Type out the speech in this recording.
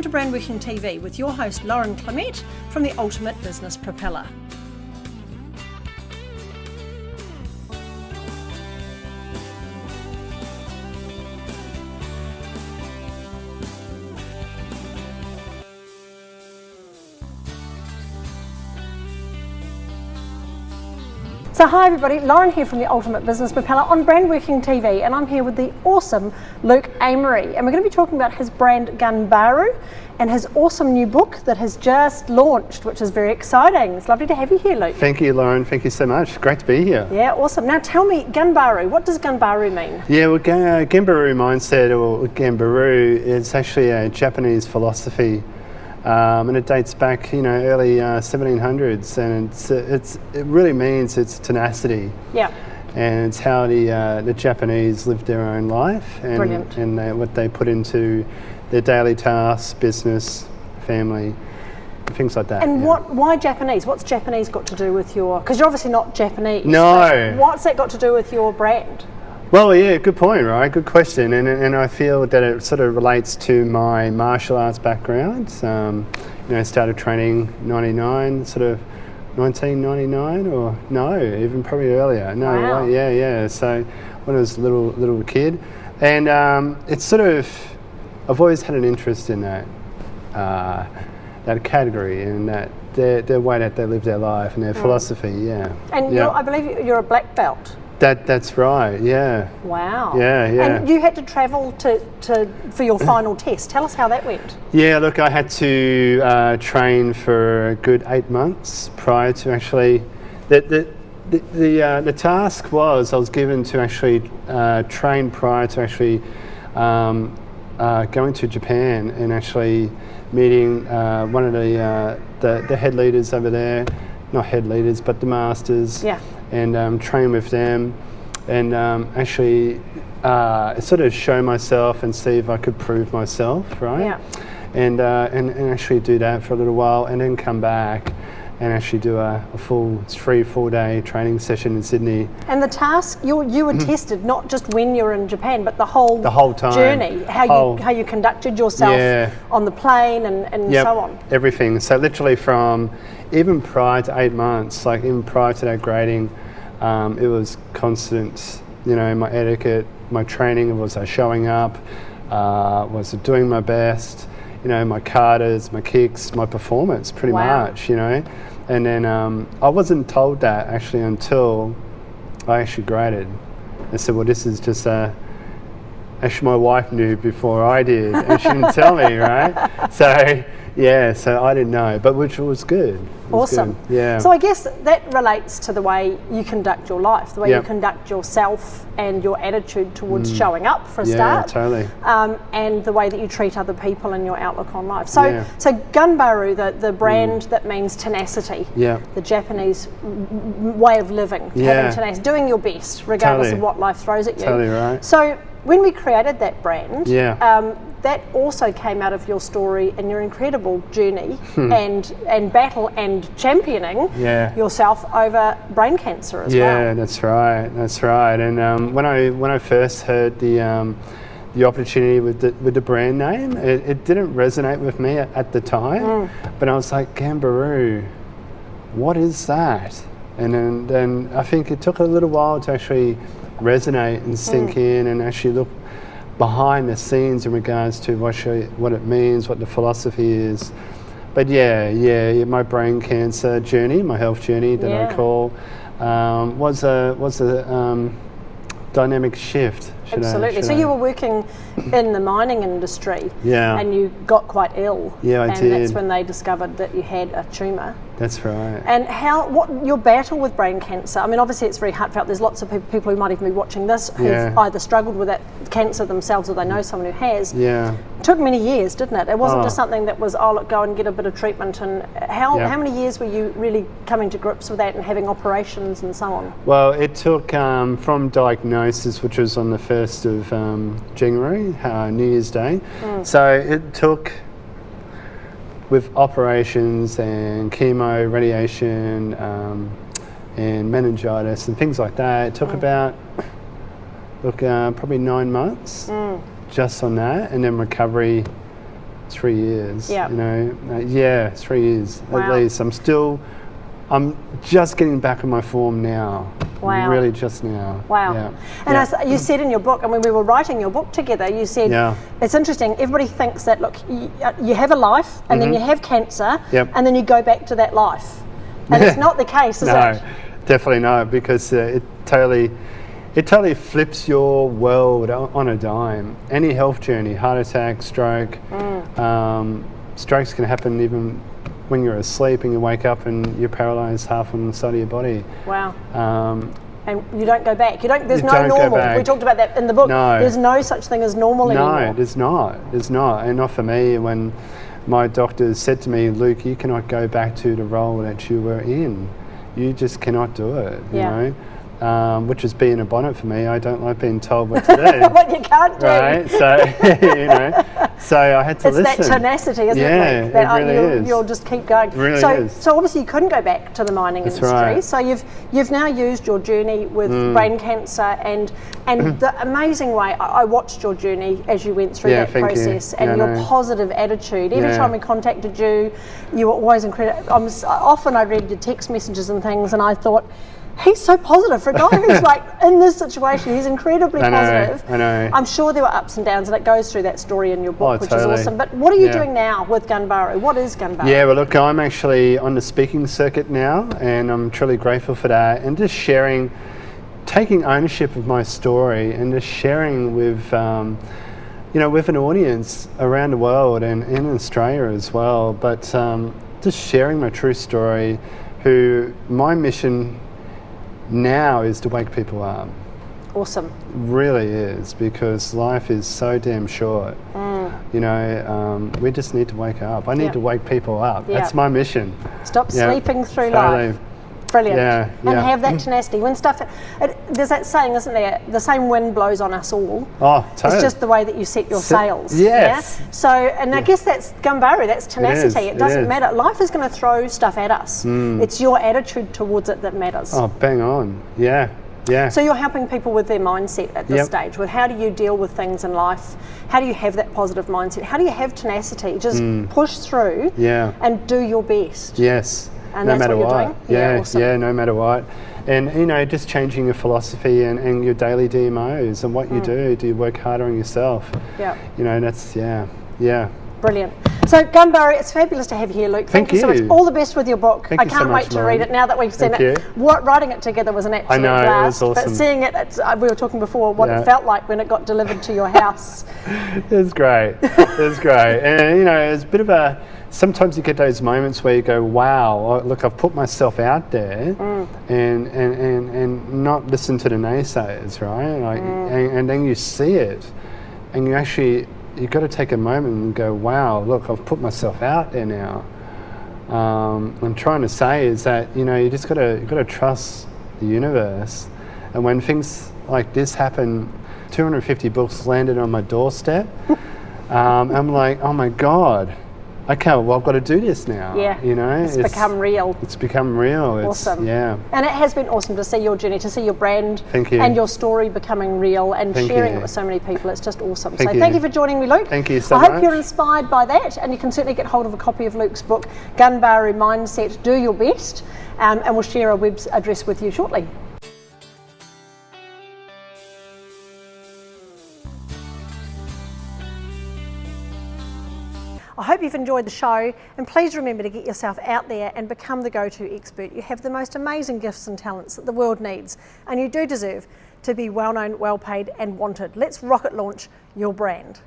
To Brandworking TV with your host Lauren Clement from the Ultimate Business Propeller. So hi everybody, Lauren here from the Ultimate Business Propeller on Brandworking TV, and I'm here with the awesome Luke Amery, and we're going to be talking about his brand GaNBARU and his awesome new book that has just launched, which is very exciting. It's lovely to have you here, Luke. Thank you, Lauren. Thank you so much. Great to be here. Yeah, awesome. Now tell me, GaNBARU, what does GaNBARU mean? Yeah, well, GaNBARU mindset, or GaNBARU, is actually a Japanese philosophy. And it dates back, early 1700s, and it really means it's tenacity. Yeah. And it's how the Japanese live their own life, and what they put into their daily tasks, business, family, things like that. And why Japanese? What's Japanese got to do with your? Because you're obviously not Japanese. No. What's that got to do with your brand? Well, yeah, good point, right? Good question, and I feel that it sort of relates to my martial arts background. I started training 99, sort of 1999, or no, even probably earlier. No, wow. Right, yeah. So when I was a little kid, and it's sort of, I've always had an interest in that category and that their way that they live their life and their philosophy. Yeah. And I believe you're a black belt. That's right, yeah. Wow. Yeah. And you had to travel for your final test. Tell us how that went. Yeah, look, I had to train for a good 8 months prior to actually. The task was I was given to actually train prior to actually going to Japan and actually meeting one of the head leaders over there. Not head leaders, but the masters. Yeah. And train with them, and actually sort of show myself and see if I could prove myself, right? Yeah. And actually do that for a little while, and then come back and actually do a full 3-4 day training session in Sydney. And the task, you were tested not just when you were in Japan, but the whole time journey, how you conducted yourself on the plane and so on. Everything. So literally from even prior to 8 months, like even prior to that grading, it was constant. My etiquette, my training was showing up, was doing my best. My katas, my kicks, my performance, pretty much. And then I wasn't told that actually until I actually graded. I said, well, this is just actually my wife knew before I did, and she didn't tell me, right? So I didn't know, but which was good. Awesome. Good. Yeah. So I guess that relates to the way you conduct your life, the way you conduct yourself and your attitude towards showing up for a start. Yeah, totally. And the way that you treat other people and your outlook on life. So GaNBARU, the brand that means tenacity, the Japanese way of living, having tenacity, doing your best regardless of what life throws at you. Totally right. So when we created that brand, that also came out of your story and your incredible journey and battle and championing yourself over brain cancer as well. Yeah, that's right. And when I first heard the opportunity with the brand name, it didn't resonate with me at the time. But I was like, GaNBARU, what is that? And then I think it took a little while to actually resonate and sink in and actually look behind the scenes in regards to what it means, what the philosophy is. But my brain cancer journey, my health journey that I call, was a dynamic shift. Absolutely. So you were working in the mining industry, and you got quite ill. Yeah, I did. And that's when they discovered that you had a tumour. That's right. And what your battle with brain cancer? I mean, obviously it's very heartfelt. There's lots of people who might even be watching this who've either struggled with that cancer themselves or they know someone who has. Yeah. It took many years, didn't it? It wasn't just something that was, look, go and get a bit of treatment. And how many years were you really coming to grips with that and having operations and so on? Well, it took from diagnosis, which was on the 1st of January, New Year's Day. So it took, with operations and chemo, radiation, and meningitis and things like that, it took about, probably 9 months just on that, and then recovery 3 years. Yeah. You know, yeah, 3 years Wow. at least. I'm just getting back in my form now. Wow. Really just now. Wow. Yeah. And Yeah. you said in your book, and when we were writing your book together, you said, Yeah. it's interesting, everybody thinks that, look, you have a life, and then you have cancer, Yep. and then you go back to that life. And it's not the case, is No, it? definitely not, because it totally flips your world on a dime. Any health journey, heart attack, stroke, strokes can happen even when you're asleep and you wake up and you're paralysed half on the side of your body. Wow. And you don't go back. There's You no don't go normal. back. We talked about that in the book. No. There's no such thing as normal anymore. No, there's not. There's not. And not for me. When my doctors said to me, Luke, you cannot go back to the role that you were in. You just cannot do it, you know. Which is being a bonnet for me. I don't like being told what to do. What you can't do. Right, so, you know, so I had to It's listen. that tenacity, isn't it, Yeah, Luke? That it really is. You'll just keep going. It really so, is. so obviously you couldn't go back to the mining industry. right. So you've now used your journey with brain cancer and the amazing way I watched your journey as you went through that thank you. process and Yeah, your no. positive attitude. Every Yeah. time we contacted you, you were always incredible. Often I read your text messages and things, and I thought, he's so positive for a guy who's like in this situation. He's incredibly positive. I know. I'm sure there were ups and downs, and it goes through that story in your book, which totally. is awesome. But what are you Yeah. doing now with GaNBARU? What is GaNBARU? Yeah, well, look, I'm actually on the speaking circuit now, and I'm truly grateful for that. And just sharing, taking ownership of my story, and just sharing with, you know, with an audience around the world and in Australia as well. But just sharing my true story. My mission now is to wake people up. Awesome. Really is, because life is so damn short. You know, we just need to wake up. I need to wake people up. Yeah. That's my mission. Stop Yeah, sleeping through totally. life. Brilliant. Yeah, And yeah. have that tenacity. When there's that saying, isn't there? The same wind blows on us all. Oh, totally. It's just the way that you set your sails. Yes. Yeah? So, and I guess that's GaNBARU, that's tenacity. It doesn't is. matter. Life is going to throw stuff at us. It's your attitude towards it that matters. Oh, bang on. Yeah, yeah. So you're helping people with their mindset at this stage, with how do you deal with things in life? How do you have that positive mindset? How do you have tenacity? Just push through and do your best. Yes. And no that's matter what you're what. doing? Yeah, Awesome. no matter what. And, you know, just changing your philosophy and your daily DMOs and what you do. Do you work harder on yourself? Yeah. You know, that's, yeah. Brilliant. So GaNBARU, it's fabulous to have you here, Luke. Thank you so much. you. All the best with your book. Thank I you so can't much, wait to Lauren. read it now that we've seen Thank it. you. Writing it together was an absolute know, it blast. was awesome. But seeing it, we were talking before what it felt like when it got delivered to your house. It was great. It was great. And, you know, it's a bit of a, sometimes you get those moments where you go, wow, look, I've put myself out there and not listen to the naysayers, right? Like, and then you see it and you've got to take a moment and go, wow, look, I've put myself out there now. I'm trying to say is that, you know, you just got to trust the universe. And when things like this happen, 250 books landed on my doorstep, I'm like, oh my God. Okay, well, I've got to do this now. Yeah, you know, it's become real. It's become real. Awesome. Yeah. And it has been awesome to see your journey, to see your brand Thank you. and your story becoming real and Thank sharing you. it with so many people. It's just awesome. Thank So you. thank you for joining me, Luke. Thank you so I hope much. you're inspired by that, and you can certainly get hold of a copy of Luke's book, GaNBARU Mindset, Do Your Best, and we'll share a web address with you shortly. I hope you've enjoyed the show, and please remember to get yourself out there and become the go-to expert. You have the most amazing gifts and talents that the world needs, and you do deserve to be well known, well paid and wanted. Let's rocket launch your brand.